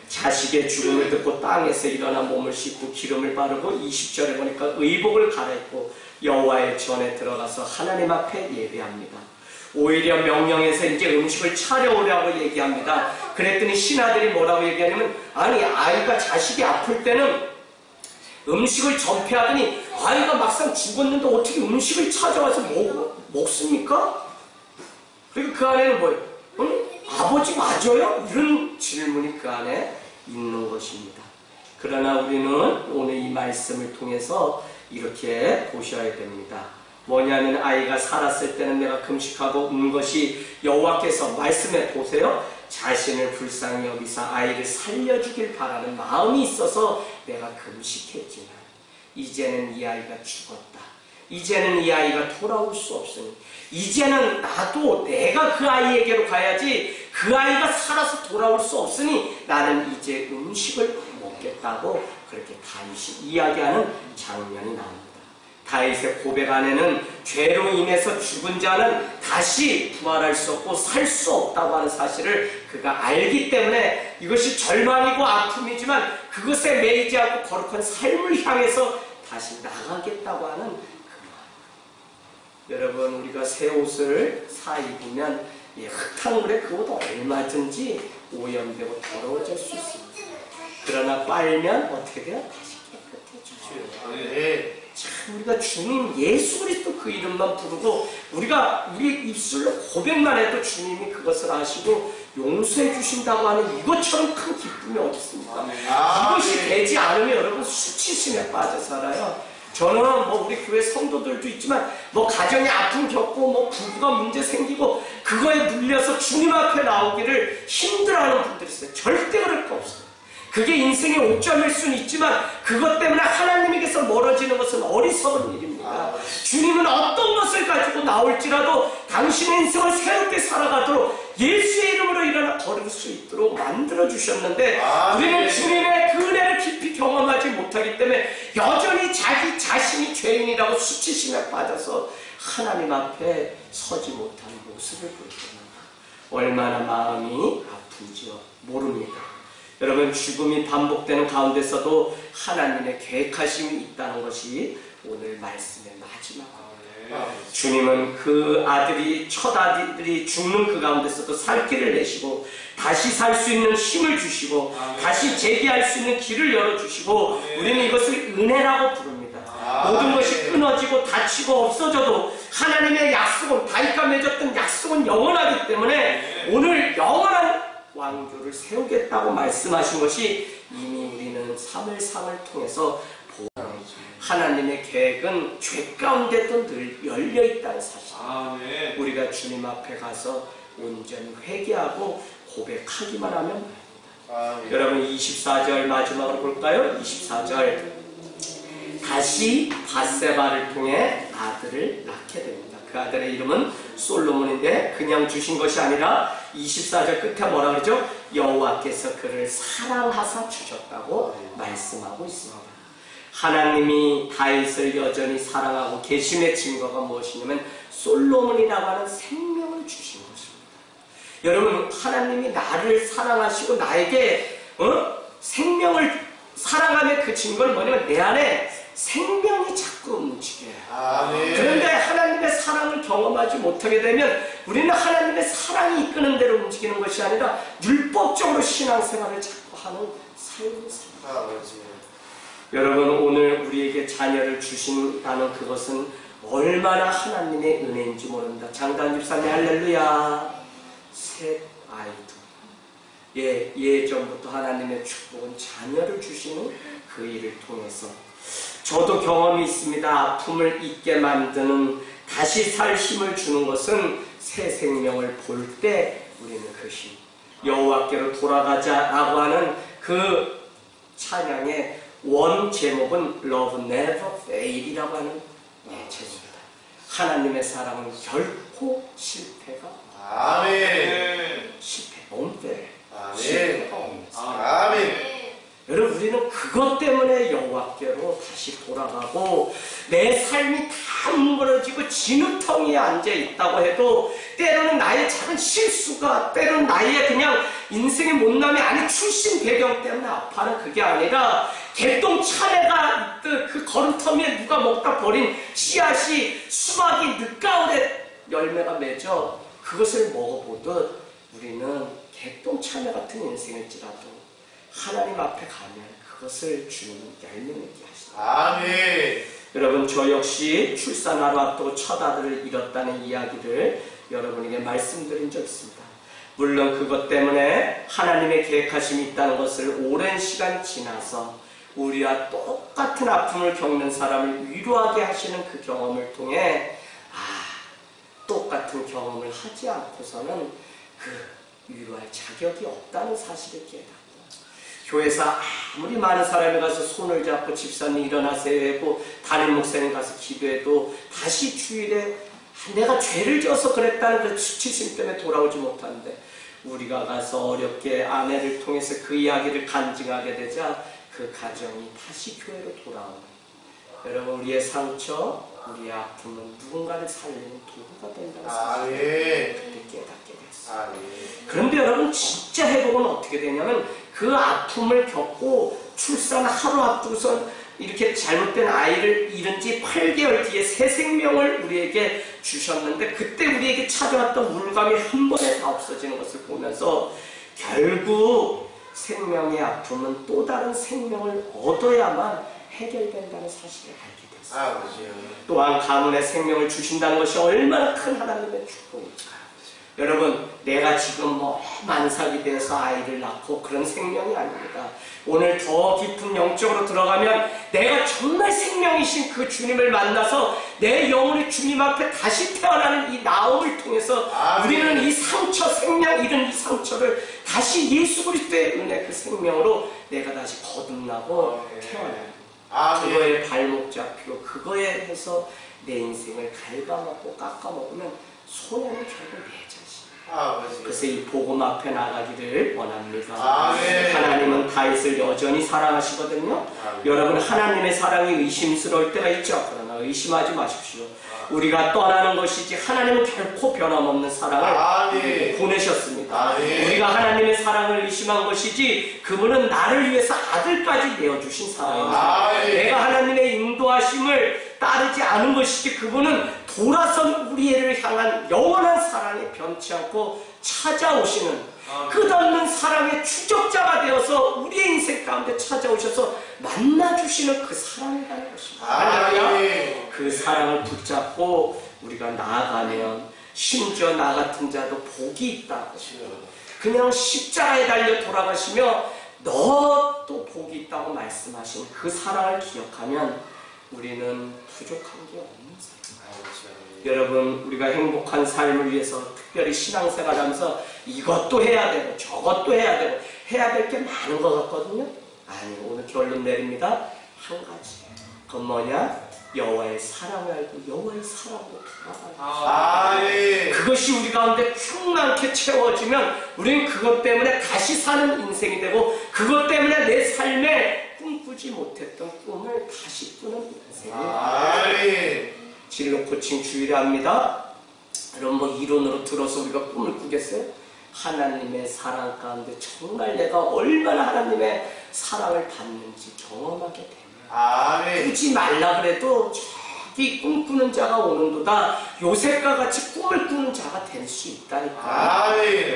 자식의 죽음을 듣고 땅에서 일어나 몸을 씻고 기름을 바르고 20절에 보니까 의복을 갈아입고 여호와의 전에 들어가서 하나님 앞에 예배합니다. 오히려 명령해서 이제 음식을 차려오라고 얘기합니다. 그랬더니 신하들이 뭐라고 얘기하냐면, 아니 아이가 자식이 아플 때는 음식을 전폐하더니 아이가 막상 죽었는데 어떻게 음식을 찾아와서 먹습니까? 그리고 그 안에는 뭐예요? 응? 아버지 맞아요? 이런 질문이 그 안에 있는 것입니다. 그러나 우리는 오늘 이 말씀을 통해서 이렇게 보셔야 됩니다. 뭐냐면 아이가 살았을 때는 내가 금식하고 운 것이 여호와께서 말씀해 보세요. 자신을 불쌍히 여기사 아이를 살려주길 바라는 마음이 있어서 내가 금식했지만 이제는 이 아이가 죽었다. 이제는 이 아이가 돌아올 수 없으니 이제는 나도 내가 그 아이에게로 가야지, 그 아이가 살아서 돌아올 수 없으니 나는 이제 음식을 먹겠다고 그렇게 다윗이 이야기하는 장면이 나옵니다. 다윗의 고백 안에는 죄로 인해서 죽은 자는 다시 부활할 수 없고 살 수 없다고 하는 사실을 그가 알기 때문에 이것이 절망이고 아픔이지만 그것에 매이지 않고 거룩한 삶을 향해서 다시 나가겠다고 하는 그 마음. 여러분, 우리가 새 옷을 사 입으면 이 흙탕물에 그보다 얼마든지 오염되고 더러워질 수 있습니다. 그러나 빨면 어떻게 돼요? 다시 깨끗해져요. 참, 우리가 주님 예수 그리스도 그 이름만 부르고 우리가 우리 입술로 고백만 해도 주님이 그것을 아시고 용서해 주신다고 하는 이것처럼 큰 기쁨이 어디 있습니까? 이것이 되지 않으면 여러분 수치심에 빠져 살아요. 저는 뭐 우리 교회 성도들도 있지만 뭐 가정에 아픔 겪고 뭐 부부가 문제 생기고 그거에 물려서 주님 앞에 나오기를 힘들어하는 분들이 있어요. 절대 그럴 거 없어요. 그게 인생의 옥점일 수는 있지만 그것 때문에 하나님에게서 멀어지는 것은 어리석은 일입니다. 주님은 어떤 것을 가지고 나올지라도 당신의 인생을 새롭게 살아가도록 예수의 이름으로 일어나 걸을 수 있도록 만들어주셨는데 우리는 주님의 그 은혜를 깊이 경험하지 못하기 때문에 여전히 자기 자신이 죄인이라고 수치심에 빠져서 하나님 앞에 서지 못하는 모습을 볼 때마다 얼마나 마음이 아픈지요 모릅니다. 여러분, 죽음이 반복되는 가운데서도 하나님의 계획하심이 있다는 것이 오늘 말씀의 마지막입니다. 주님은 그 아들이, 첫 아들이 죽는 그 가운데서도 살 길을 내시고 다시 살 수 있는 힘을 주시고 다시 재기할 수 있는 길을 열어주시고 우리는 이것을 은혜라고 부릅니다. 모든 것이 끊어지고 다치고 없어져도 하나님의 약속은, 다윗과 맺었던 약속은 영원하기 때문에 오늘 영원한 왕조를 세우겠다고 말씀하신 것이 이미 우리는 3일상을 통해서 하나님의 계획은 죄 가운데도 늘 열려있다는 사실. 우리가 주님 앞에 가서 온전히 회개하고 고백하기만 하면 됩니다. 여러분, 24절 마지막으로 볼까요? 24절 다시 밧세바를 통해 아들을 낳게 됩니다. 그 아들의 이름은 솔로몬인데 그냥 주신 것이 아니라 24절 끝에 뭐라 그러죠? 여호와께서 그를 사랑하사 주셨다고 말씀하고 있습니다. 하나님이 다윗을 여전히 사랑하고 계심의 증거가 무엇이냐면 솔로몬이라고 하는 생명을 주신 것입니다. 여러분, 하나님이 나를 사랑하시고 나에게 생명을 사랑하는 그 증거는 뭐냐면 내 안에 생명이 자꾸 움직여요. 그런데 하나님의 사랑을 경험하지 못하게 되면 우리는 하나님의 사랑이 이끄는 대로 움직이는 것이 아니라 율법적으로 신앙생활을 자꾸 하는 삶을 살아요. 여러분, 오늘 우리에게 자녀를 주신다는 그것은 얼마나 하나님의 은혜인지 모릅니다. 장단 집사님 할렐루야. 셋 아이도 예전부터 하나님의 축복은 자녀를 주시는 그 일을 통해서 저도 경험이 있습니다. 아픔을 잊게 만드는 다시 살 힘을 주는 것은 새 생명을 볼 때 우리는 그 힘, 여호와께로 돌아가자라고 하는 그 찬양의 원 제목은 Love Never Fail이라고 하는 제목입니다. 하나님의 사랑은 결코 실패가 실패 없대. 실패가 없습니다. 여러분 우리는 그것 때문에 여호와께로 다시 돌아가고 내 삶이 다 무너지고 진흙텅이에 앉아있다고 해도 때로는 나의 작은 실수가 때로는 나의 그냥 인생의 못남이 아닌 출신 배경 때문에 아파하는 그게 아니라 개똥 차례가 그 거름터미에 누가 먹다 버린 씨앗이 수박이 늦가을에 열매가 맺어 그것을 먹어보듯 우리는 개똥 차례 같은 인생일지라도 하나님 앞에 가면 그것을 주는 열매 맺게 하시다. 아멘. 여러분 저 역시 출산하러 앞두고 첫 아들을 잃었다는 이야기를 여러분에게 말씀드린 적 있습니다. 물론 그것 때문에 하나님의 계획하심이 있다는 것을 오랜 시간 지나서 우리와 똑같은 아픔을 겪는 사람을 위로하게 하시는 그 경험을 통해 똑같은 경험을 하지 않고서는 그 위로할 자격이 없다는 사실을 깨닫고 교회에서 아무리 많은 사람이 가서 손을 잡고 집사님 일어나세요 하고 담임 목사님 가서 기도해도 다시 주일에 내가 죄를 지어서 그랬다는 그 수치심 때문에 돌아오지 못하는데 우리가 가서 어렵게 아내를 통해서 그 이야기를 간증하게 되자 그 가정이 다시 교회로 돌아오는 여러분 우리의 상처, 우리의 아픔은 누군가를 살리는 도구가 된다는 사실을 그때 깨닫게 됐어요. 그런데 여러분 진짜 회복은 어떻게 되냐면 그 아픔을 겪고 출산 하루 앞두고선 이렇게 잘못된 아이를 잃은 지 8개월 뒤에 새 생명을 우리에게 주셨는데 그때 우리에게 찾아왔던 물감이 한 번에 다 없어지는 것을 보면서 결국 생명의 아픔은 또 다른 생명을 얻어야만 해결된다는 사실을 알게 됐어요. 또한 가문에 생명을 주신다는 것이 얼마나 큰 하나님의 축복인지. 여러분 내가 지금 만삭이 돼서 아이를 낳고 그런 생명이 아닙니다. 오늘 더 깊은 영적으로 들어가면 내가 정말 생명이신 그 주님을 만나서 내 영혼이 주님 앞에 다시 태어나는 이 나옴을 통해서 우리는 이 상처, 생명 잃은 이 상처를 다시 예수 그리스도의 은혜 그 생명으로 내가 다시 거듭나고 태어나요. 그거에 발목 잡히고 그거에 해서 내 인생을 갉아먹고 깎아먹으면 손해는 결국 내 자신. 그래서 이 복음 앞에 나가기를 원합니다. 하나님은 다윗을 여전히 사랑하시거든요. 여러분 하나님의 사랑이 의심스러울 때가 있죠. 그러나 의심하지 마십시오. 우리가 떠나는 것이지 하나님은 결코 변함없는 사랑을 보내셨습니다. 우리가 하나님의 사랑을 의심한 것이지 그분은 나를 위해서 아들까지 내어주신 사랑입니다. 내가 하나님의 인도하심을 따르지 않은 것이지 그분은 돌아선 우리를 향한 영원한 사랑에 변치 않고 찾아오시는 끝없는 사랑의 추적자가 되어서 우리의 인생 가운데 찾아오셔서 만나주시는 그 사랑이라는 것입니다. 그 사랑을 붙잡고 우리가 나아가면 심지어 나 같은 자도 복이 있다. 그냥 십자가에 달려 돌아가시며 너도 복이 있다고 말씀하신 그 사랑을 기억하면 우리는 부족한 게 없는 사람. 여러분 우리가 행복한 삶을 위해서 특별히 신앙생활하면서 이것도 해야 되고 저것도 해야 되고 해야 될 게 많은 것 같거든요. 아니 오늘 결론 내립니다. 한 가지. 그건 뭐냐? 여호와의 사랑을 알고 여호와의 사랑으로 돌아가는 그것이 우리 가운데 충만케 채워지면 우리는 그것 때문에 다시 사는 인생이 되고 그것 때문에 내 삶에 꿈꾸지 못했던 꿈을 다시 꾸는 인생이 진로 코칭 주일에 합니다. 여러분 이론으로 들어서 우리가 꿈을 꾸겠어요? 하나님의 사랑 가운데 정말 내가 얼마나 하나님의 사랑을 받는지 경험하게 되면 꾸지 말라 그래도 저기 꿈꾸는 자가 오는도다 요셉과 같이 꿈을 꾸는 자가 될 수 있다니까.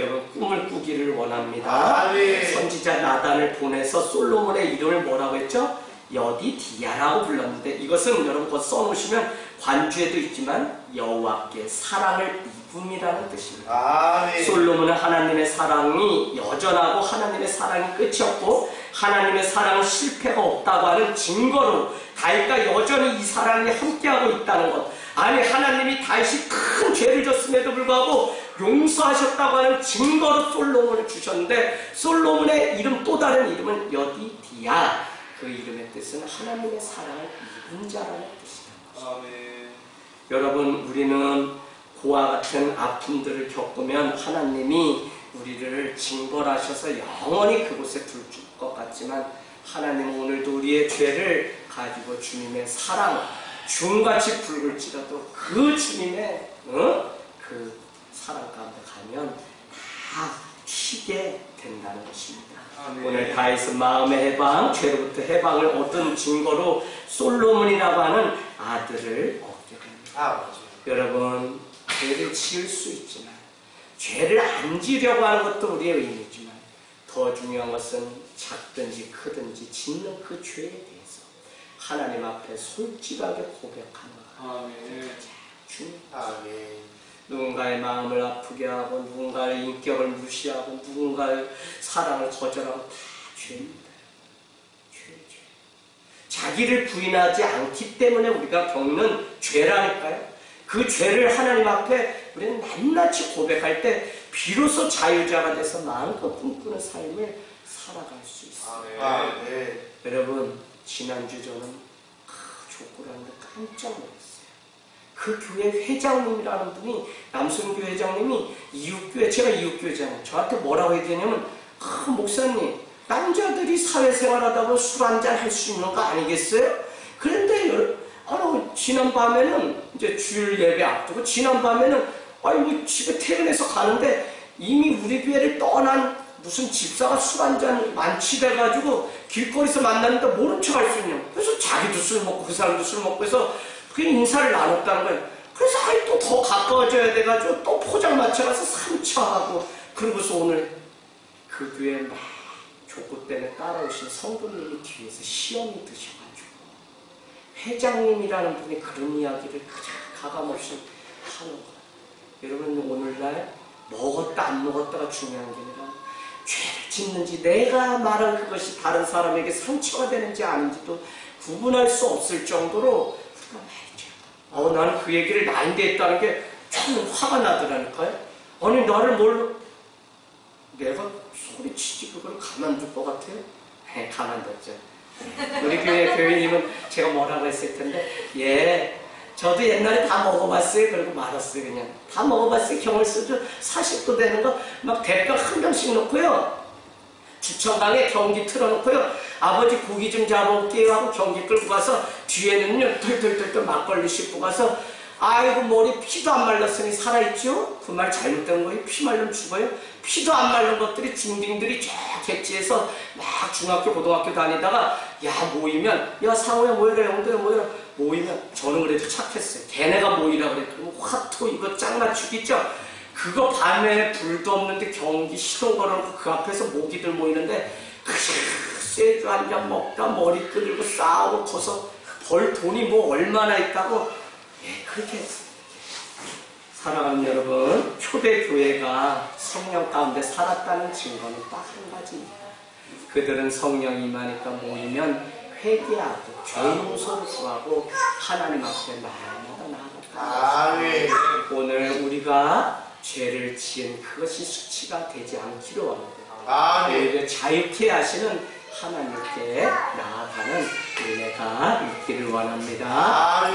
여러분 꿈을 꾸기를 원합니다. 선지자 나단을 보내서 솔로몬의 이름을 뭐라고 했죠? 여디디야라고 불렀는데 이것은 여러분 곧 써놓으시면 관주에도 있지만 여호와께 사랑을 입음이라는 뜻입니다. 솔로몬은 하나님의 사랑이 여전하고 하나님의 사랑이 끝이 없고 하나님의 사랑은 실패가 없다고 하는 증거로 다윗과 여전히 이 사랑이 함께하고 있다는 것. 아니 하나님이 다윗이 큰 죄를 졌음에도 불구하고 용서하셨다고 하는 증거로 솔로몬을 주셨는데 솔로몬의 이름 또 다른 이름은 여디디야. 그 이름의 뜻은 하나님의 사랑을 입은 자라는 뜻입니다. 여러분 우리는 그와 같은 아픔들을 겪으면 하나님이 우리를 징벌하셔서 영원히 그곳에 둘 것 같지만 하나님 오늘도 우리의 죄를 가지고 주님의 사랑, 주같이 붉을지라도 그 주님의 그 사랑 가운데 가면 다 쉬게 된다는 것입니다. 오늘 다윗은 마음의 해방, 죄로부터 해방을 얻은 증거로 솔로몬이라고 하는 아들을 얻게 됩니다. 여러분, 죄를 지을 수 있지만 죄를 안 지으려고 하는 것도 우리의 의미지만 더 중요한 것은 작든지 크든지 짓는 그 죄에 대해서 하나님 앞에 솔직하게 고백하는 것. 중요합니다. 누군가의 마음을 아프게 하고 누군가의 인격을 무시하고 누군가의 사랑을 거절하고 다 죄입니다. 죄. 자기를 부인하지 않기 때문에 우리가 겪는 죄라니까요. 그 죄를 하나님 앞에 우리는 낱낱이 고백할 때 비로소 자유자가 돼서 마음껏 꿈꾸는 삶을 살아갈 수 있습니다. 여러분, 지난주 저는 족구라는데 깜짝 놀랐어요. 그 교회 회장님이라는 분이, 남순교 회장님이 이웃교회, 제가 이웃교회잖아요. 저한테 뭐라고 해야 되냐면, 목사님, 남자들이 사회생활하다 보면 술 한잔 할 수 있는 거 아니겠어요? 그런데 지난 밤에는 이제 주일 예배 앞두고 지난 밤에는 집에 퇴근해서 가는데 이미 우리 교회를 떠난 무슨 집사가 술 한잔 만취돼가지고 길거리에서 만났는데 모른 척 할 수 있냐. 그래서 자기도 술 먹고 그 사람도 술 먹고 해서 그게 인사를 나눴다는 거예요. 그래서 또 더 가까워져야 돼가지고 또 포장마차 가서 상처하고, 그러고서 오늘 그 교회 막 족구 때문에 따라오신 성도님이 뒤에서 시험이 드셔가지고 회장님이라는 분이 그런 이야기를 가감없이 하는 거예요. 여러분, 오늘날 먹었다 안 먹었다가 중요한 게 아니라 죄를 짓는지 내가 말한 그것이 다른 사람에게 상처가 되는지 아닌지도 구분할 수 없을 정도로 말이죠. 나는 그 얘기를 나인데 했다는 게 참 화가 나더라니까요. 아니, 나를 내가 소리치지 그걸 가만둘 것 같아요? 네, 가만뒀죠. 우리 교회 교회님은 제가 뭐라고 했을 텐데, 저도 옛날에 다 먹어봤어요. 그리고 말았어요. 그냥 다 먹어봤어요. 경월소주 40도 되는 거 막 대병 한 병씩 넣고요, 주천강에 경기 틀어놓고요, 아버지 고기 좀 잡아올게요 하고 경기 끌고 가서 뒤에는요 털털털털 막걸리 싣고 가서, 아이고 머리 피도 안 말랐으니 살아있죠? 그 말 잘못된 거예요. 피 말르면 죽어요. 피도 안 마른 것들이 중딩들이 쫙 객지에서 막 중학교 고등학교 다니다가 모이면, 상호야 모여라, 영도야 모여라, 모이면, 저는 그래도 착했어요. 걔네가 모이라 그랬더니 화토 이거 짱맞추기죠. 그거 밤에 불도 없는데 경기 시동 걸어놓고 그 앞에서 모기들 모이는데 쇠주 한 잔 먹다 머리 끄들고 싸우고 커서 벌 돈이 뭐 얼마나 있다고 그렇게 했어요. 사랑하는 여러분, 초대교회가 성령 가운데 살았다는 증거는 딱 한 가지입니다. 그들은 성령이 임하니까 모이면 회개하고 죄 용서를 구하고 하나님 앞에 날마다 나아갔다. 오늘 우리가 죄를 지은 그것이 수치가 되지 않기로 합니다. 오히려 자유케 하시는 하나님께 나아가는 은혜가 있기를 원합니다.